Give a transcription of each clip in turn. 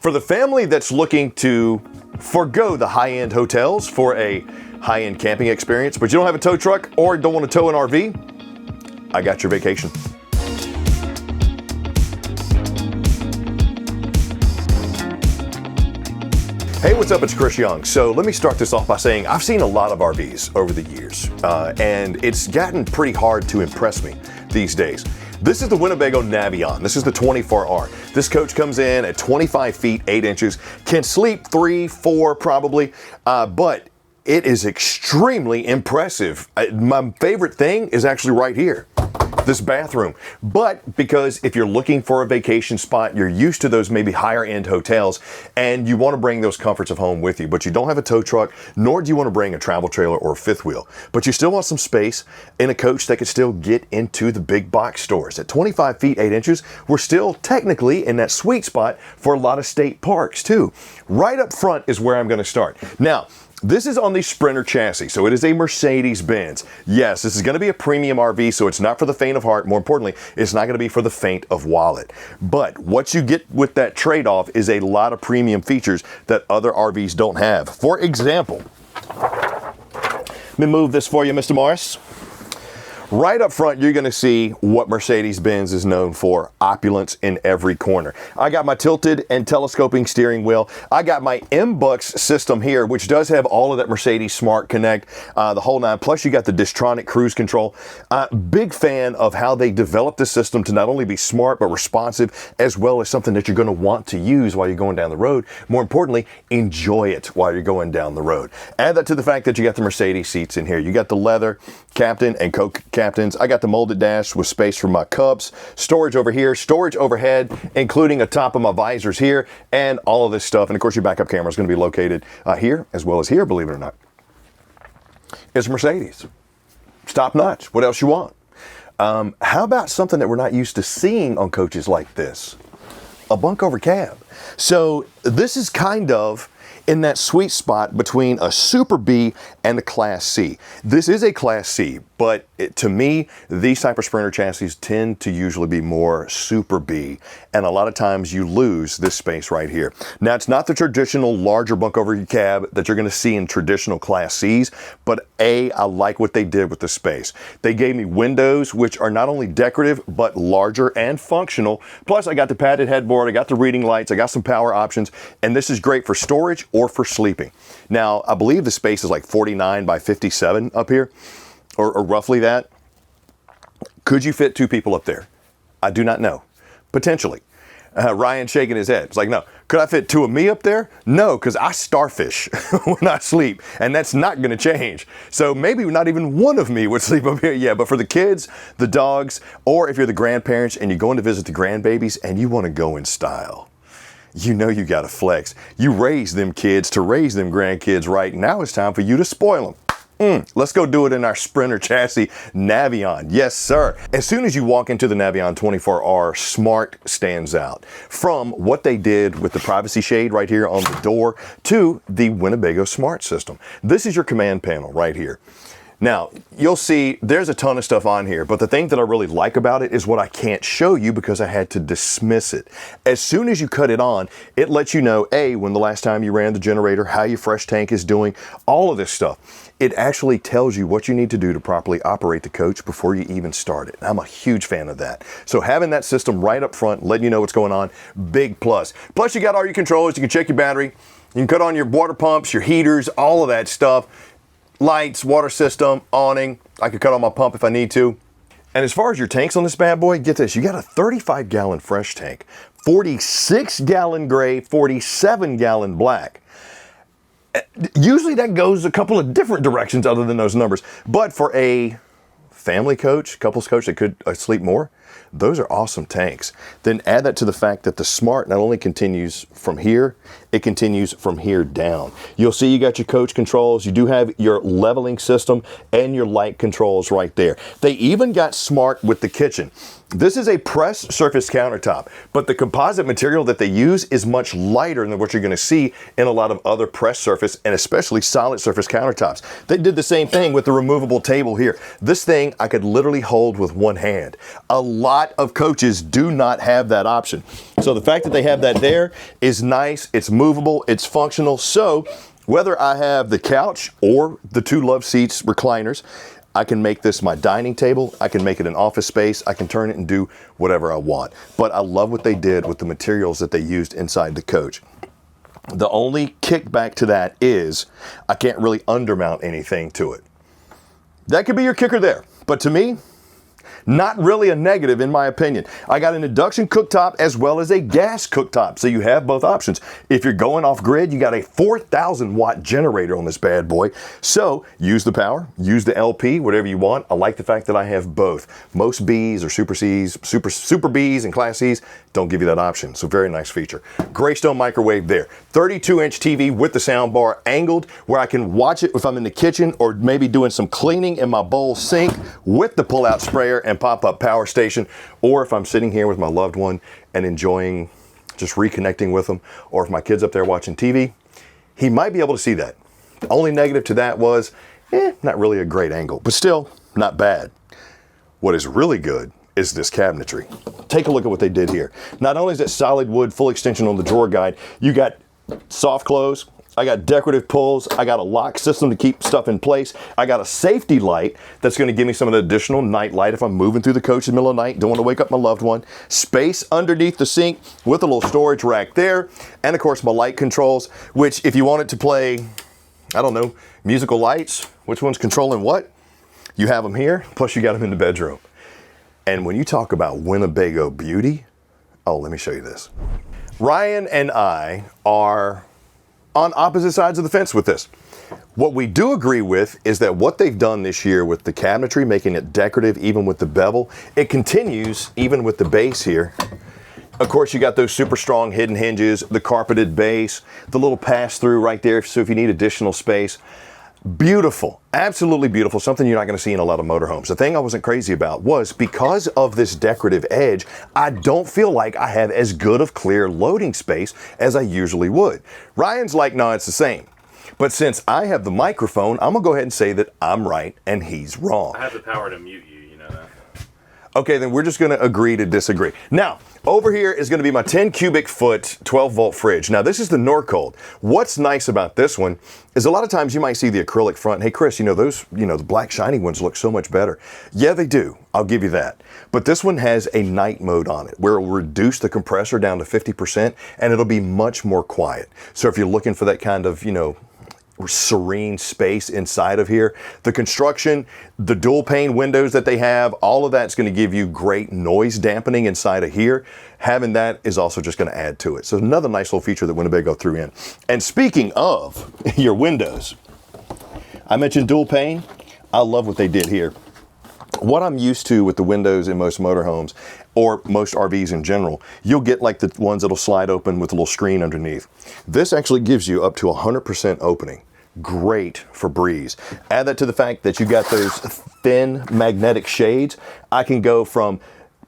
For the family that's looking to forgo the high-end hotels for a high-end camping experience, but you don't have a tow truck or don't want to tow an RV, I got your vacation. Hey, what's up? It's Chris Young. So let me start this off by saying I've seen a lot of RVs over the years, and it's gotten pretty hard to impress me these days. This is the Winnebago Navion. This is the 24R. This coach comes in at 25 feet, 8 inches, can sleep 3, 4 probably, but it is extremely impressive. My favorite thing is actually right here, this bathroom. But because if you're looking for a vacation spot, you're used to those maybe higher end hotels and you want to bring those comforts of home with you, but you don't have a tow truck, nor do you want to bring a travel trailer or a fifth wheel, but you still want some space in a coach that could still get into the big box stores. At 25 feet, 8 inches, we're still technically in that sweet spot for a lot of state parks too. Right up front is where I'm going to start. Now, this is on the Sprinter chassis, so it is a Mercedes-Benz. Yes, this is going to be a premium RV, so it's not for the faint of heart. More importantly, it's not going to be for the faint of wallet. But what you get with that trade-off is a lot of premium features that other RVs don't have. For example, let me move this for you, Mr. Morris. Right up front, you're going to see what Mercedes-Benz is known for: opulence in every corner. I got my tilted and telescoping steering wheel. I got my M-Bucks system here, which does have all of that Mercedes Smart Connect, the whole nine. Plus, you got the Distronic cruise control. Big fan of how they developed the system to not only be smart, but responsive, as well as something that you're going to want to use while you're going down the road. More importantly, enjoy it while you're going down the road. Add that to the fact that you got the Mercedes seats in here. You got the leather captain and co-captains. I got the molded dash with space for my cups, storage over here, storage overhead, including a top of my visors here, and all of this stuff. And of course, your backup camera is going to be located here as well as here, believe it or not. It's Mercedes. It's top notch. What else you want? How about something that we're not used to seeing on coaches like this? A bunk over cab. So this is kind of in that sweet spot between a Super B and a Class C. This is a Class C, but to me, these type of Sprinter chassis tend to usually be more Super B, and a lot of times you lose this space right here. Now, it's not the traditional larger bunk over your cab that you're gonna see in traditional Class Cs, but I like what they did with the space. They gave me windows, which are not only decorative, but larger and functional. Plus, I got the padded headboard, I got the reading lights, I got some power options, and this is great for storage or for sleeping. Now, I believe the space is like 49 by 57 up here, or roughly that. Could you fit 2 people up there? I do not know. Potentially. Ryan shaking his head. It's like, no. Could I fit 2 of me up there? No, because I starfish when I sleep, and that's not going to change. So maybe not even one of me would sleep up here. Yeah, but for the kids, the dogs, or if you're the grandparents and you're going to visit the grandbabies and you want to go in style, you know you got to flex. You raise them kids to raise them grandkids right. Now it's time for you to spoil them. Let's go do it in our Sprinter chassis Navion. Yes, sir. As soon as you walk into the Navion 24R, smart stands out. From what they did with the privacy shade right here on the door to the Winnebago Smart System. This is your command panel right here. Now, you'll see there's a ton of stuff on here, but the thing that I really like about it is what I can't show you because I had to dismiss it. As soon as you cut it on, it lets you know, A, when the last time you ran the generator, how your fresh tank is doing, all of this stuff. It actually tells you what you need to do to properly operate the coach before you even start it. And I'm a huge fan of that. So having that system right up front, letting you know what's going on, big plus. Plus, you got all your controls. You can check your battery. You can cut on your water pumps, your heaters, all of that stuff. Lights, water system, awning. I could cut on my pump if I need to. And as far as your tanks on this bad boy, get this, you got a 35-gallon fresh tank, 46-gallon gray, 47-gallon black. Usually that goes a couple of different directions other than those numbers. But for a family coach, couples coach that could sleep more, those are awesome tanks. Then add that to the fact that the Smart not only continues from here, it continues from here down. You'll see you got your coach controls, you do have your leveling system and your light controls right there. They even got smart with the kitchen. This is a pressed surface countertop, but the composite material that they use is much lighter than what you're going to see in a lot of other pressed surface and especially solid surface countertops. They did the same thing with the removable table here. This thing I could literally hold with one hand. A lot lot of coaches do not have that option. So the fact that they have that there is nice, it's movable, it's functional. So whether I have the couch or the two love seats recliners, I can make this my dining table, I can make it an office space, I can turn it and do whatever I want. But I love what they did with the materials that they used inside the coach. The only kickback to that is I can't really undermount anything to it. That could be your kicker there. But to me, not really a negative in my opinion. I got an induction cooktop as well as a gas cooktop, so you have both options. If you're going off grid, you got a 4,000 watt generator on this bad boy. So use the power, use the LP, whatever you want. I like the fact that I have both. Most Bs or Super Cs, Super Bs and Class Cs don't give you that option, so very nice feature. Greystone microwave there. 32-inch TV with the sound bar angled where I can watch it if I'm in the kitchen or maybe doing some cleaning in my bowl sink with the pull-out sprayer and pop-up power station, or if I'm sitting here with my loved one and enjoying just reconnecting with them, or if my kid's up there watching TV, he might be able to see that. The only negative to that was, not really a great angle, but still not bad. What is really good is this cabinetry. Take a look at what they did here. Not only is it solid wood, full extension on the drawer guide, you got soft close, I got decorative pulls, I got a lock system to keep stuff in place, I got a safety light that's gonna give me some of the additional night light if I'm moving through the coach in the middle of the night, don't wanna wake up my loved one. Space underneath the sink with a little storage rack there, and of course my light controls, which if you want it to play, I don't know, musical lights, which one's controlling what? You have them here, plus you got them in the bedroom. And when you talk about Winnebago beauty, oh, let me show you this. Ryan and I are on opposite sides of the fence with this. What we do agree with is that what they've done this year with the cabinetry, making it decorative even with the bevel, it continues even with the base here. Of course, you got those super strong hidden hinges, the carpeted base, the little pass-through right there, so if you need additional space. Beautiful, absolutely beautiful, something you're not going to see in a lot of motorhomes. The thing I wasn't crazy about was because of this decorative edge, I don't feel like I have as good of clear loading space as I usually would. Ryan's like, no, it's the same. But since I have the microphone, I'm going to go ahead and say that I'm right and he's wrong. I have the power to mute you, you know that. Okay, then we're just going to agree to disagree. Now, over here is going to be my 10 cubic foot 12 volt fridge. Now this is the Norcold. What's nice about this one is a lot of times you might see the acrylic front. Hey Chris, those, the black shiny ones look so much better. Yeah, they do. I'll give you that. But this one has a night mode on it where it will reduce the compressor down to 50% and it'll be much more quiet. So if you're looking for that kind of, serene space inside of here, the construction, the dual pane windows that they have, all of that's going to give you great noise dampening inside of here. Having that is also just going to add to it. So another nice little feature that Winnebago threw in. And speaking of your windows, I mentioned dual pane. I love what they did here. What I'm used to with the windows in most motorhomes or most RVs in general, you'll get like the ones that'll slide open with a little screen underneath. This actually gives you up to 100% opening. Great for breeze. Add that to the fact that you got those thin magnetic shades. I can go from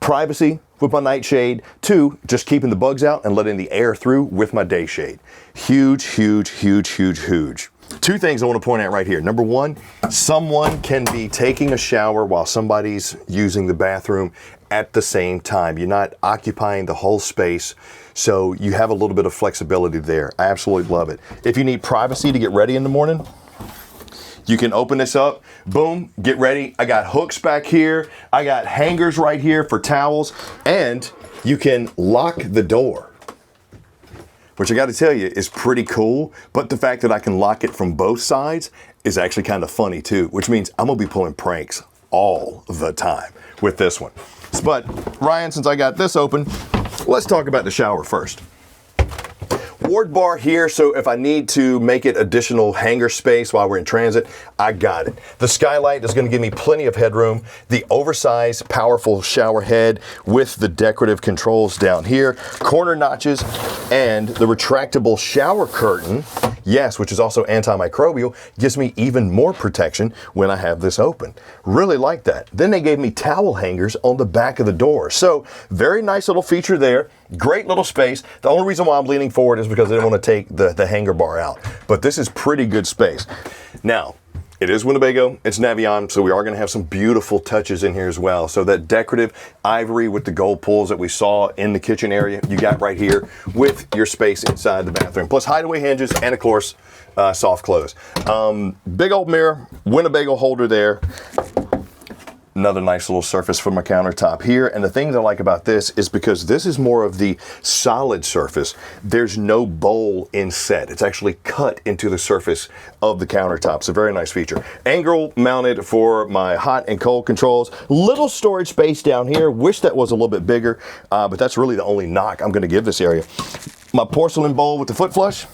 privacy with my night shade to just keeping the bugs out and letting the air through with my day shade. Huge, huge, huge, huge, huge. Two things I want to point out right here. Number one, someone can be taking a shower while somebody's using the bathroom at the same time. You're not occupying the whole space, so you have a little bit of flexibility there. I absolutely love it. If you need privacy to get ready in the morning, you can open this up, boom, get ready. I got hooks back here. I got hangers right here for towels, and you can lock the door, which I got to tell you is pretty cool. But the fact that I can lock it from both sides is actually kind of funny too, which means I'm gonna be pulling pranks all the time with this one. But Ryan, since I got this open, let's talk about the shower first. Ward bar here, so if I need to make it additional hanger space while we're in transit, I got it. The skylight is going to give me plenty of headroom. The oversized, powerful shower head with the decorative controls down here, corner notches, and the retractable shower curtain, yes, which is also antimicrobial, gives me even more protection when I have this open. Really like that. Then they gave me towel hangers on the back of the door. So very nice little feature there. Great little space. The only reason why I'm leaning forward is because I didn't want to take the hanger bar out. But this is pretty good space. Now, It is Winnebago, it's Navion, so we are going to have some beautiful touches in here as well. So that decorative ivory with the gold pulls that we saw in the kitchen area, you got right here with your space inside the bathroom. Plus hideaway hinges and of course, soft close. Big old mirror, Winnebago holder there. Another nice little surface for my countertop here. And the thing that I like about this is because this is more of the solid surface, there's no bowl inset. It's actually cut into the surface of the countertop. It's a very nice feature. Angle mounted for my hot and cold controls. Little storage space down here. Wish that was a little bit bigger, but that's really the only knock I'm gonna give this area. My porcelain bowl with the foot flush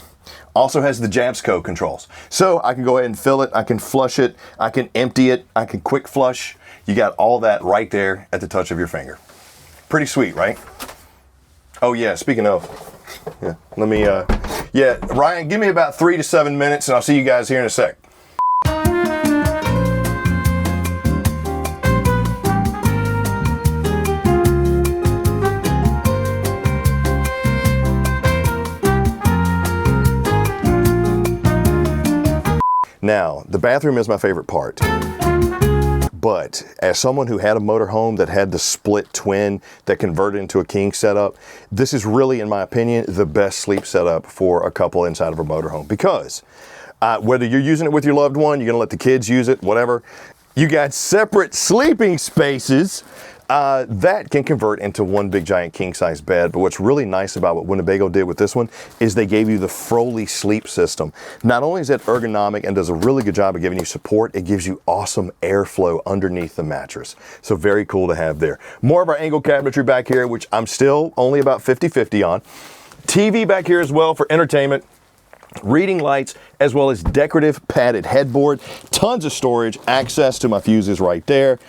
also has the Jabsco controls. So I can go ahead and fill it, I can flush it, I can empty it, I can quick flush. You got all that right there at the touch of your finger. Pretty sweet, right? Oh yeah, speaking of, let me, Ryan, give me about 3 to 7 minutes and I'll see you guys here in a sec. Now, the bathroom is my favorite part. But as someone who had a motorhome that had the split twin that converted into a king setup, this is really, in my opinion, the best sleep setup for a couple inside of a motorhome. Because whether you're using it with your loved one, you're gonna let the kids use it, whatever, you got separate sleeping spaces that can convert into one big giant king size bed. But what's really nice about what Winnebago did with this one is they gave you the FROLI sleep system. Not only is it ergonomic and does a really good job of giving you support, it gives you awesome airflow underneath the mattress. So very cool to have there. More of our angle cabinetry back here, which I'm still only about 50-50 on. TV back here as well for entertainment. Reading lights, as well as decorative padded headboard. Tons of storage, access to my fuses right there.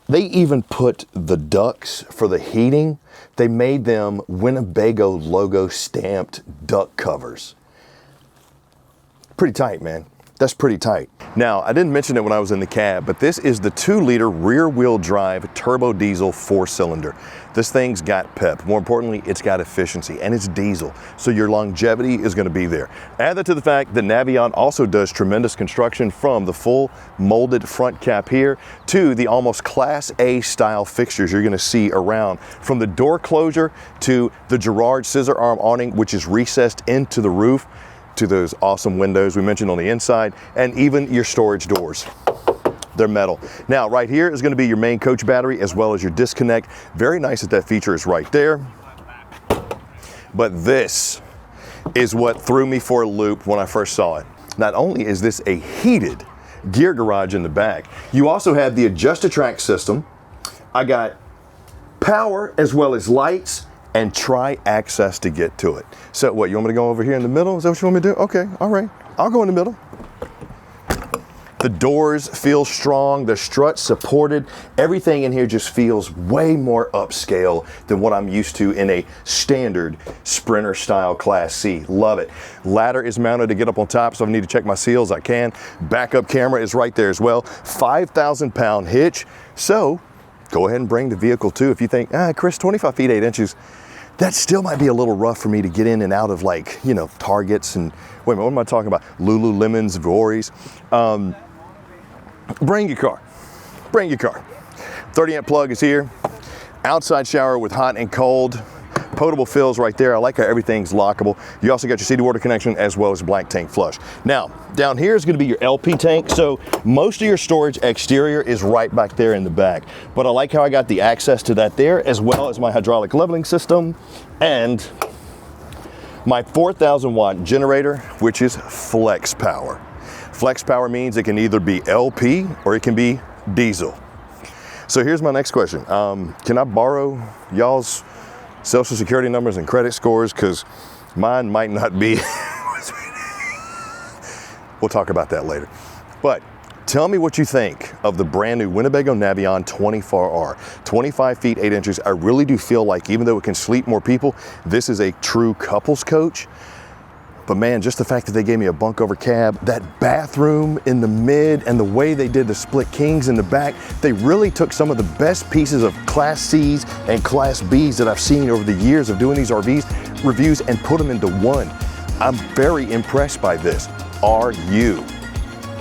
They even put the ducts for the heating. They made them Winnebago logo stamped duct covers. Pretty tight, man. That's pretty tight. Now, I didn't mention it when I was in the cab, but this is the 2-liter rear-wheel drive turbo diesel 4-cylinder. This thing's got pep. More importantly, it's got efficiency, and it's diesel, so your longevity is gonna be there. Add that to the fact that Navion also does tremendous construction from the full molded front cap here to the almost Class A style fixtures you're gonna see around, from the door closure to the Girard scissor arm awning, which is recessed into the roof, to those awesome windows we mentioned on the inside, and even your storage doors. They're metal. Now, right here is going to be your main coach battery as well as your disconnect. Very nice that feature is right there. But this is what threw me for a loop when I first saw it. Not only is this a heated gear garage in the back, you also have the adjust-to-track system. I got power as well as lights and tri-access to get to it. So what, you want me to go over here in the middle? Is that what you want me to do? Okay, all right, I'll go in the middle. The doors feel strong, the strut's supported. Everything in here just feels way more upscale than what I'm used to in a standard Sprinter style Class C. Love it. Ladder is mounted to get up on top, so if I need to check my seals, I can. Backup camera is right there as well. 5,000 pound hitch. So go ahead and bring the vehicle too. If you think, Chris, 25 feet 8 inches, that still might be a little rough for me to get in and out of, like, you know, Targets and, wait a minute, what am I talking about? Lululemons, Voris. Bring your car. Bring your car. 30 amp plug is here. Outside shower with hot and cold. Potable fills right there. I like how everything's lockable. You also got your CD water connection as well as black tank flush. Now, down here is going to be your LP tank. So most of your storage exterior is right back there in the back. But I like how I got the access to that there, as well as my hydraulic leveling system and my 4,000 watt generator, which is flex power. Flex power means it can either be LP or it can be diesel. So here's my next question. Can I borrow y'all's social security numbers and credit scores? Because mine might not be. We'll talk about that later. But tell me what you think of the brand new Winnebago Navion 24R. 25 feet 8 inches. I really do feel like, even though it can sleep more people, this is a true couples coach. But man, just the fact that they gave me a bunk over cab, that bathroom in the mid, and the way they did the split kings in the back, they really took some of the best pieces of Class C's and Class B's that I've seen over the years of doing these RVs reviews and put them into one. I'm very impressed by this. Are you?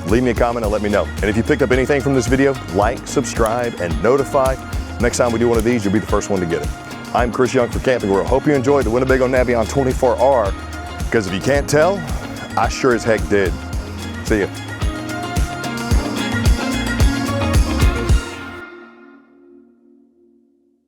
Leave me a comment and let me know. And if you picked up anything from this video, like, subscribe, and notify. Next time we do one of these, you'll be the first one to get it. I'm Chris Young for Camping World. Hope you enjoyed the Winnebago Navion 24R, because if you can't tell, I sure as heck did. See ya.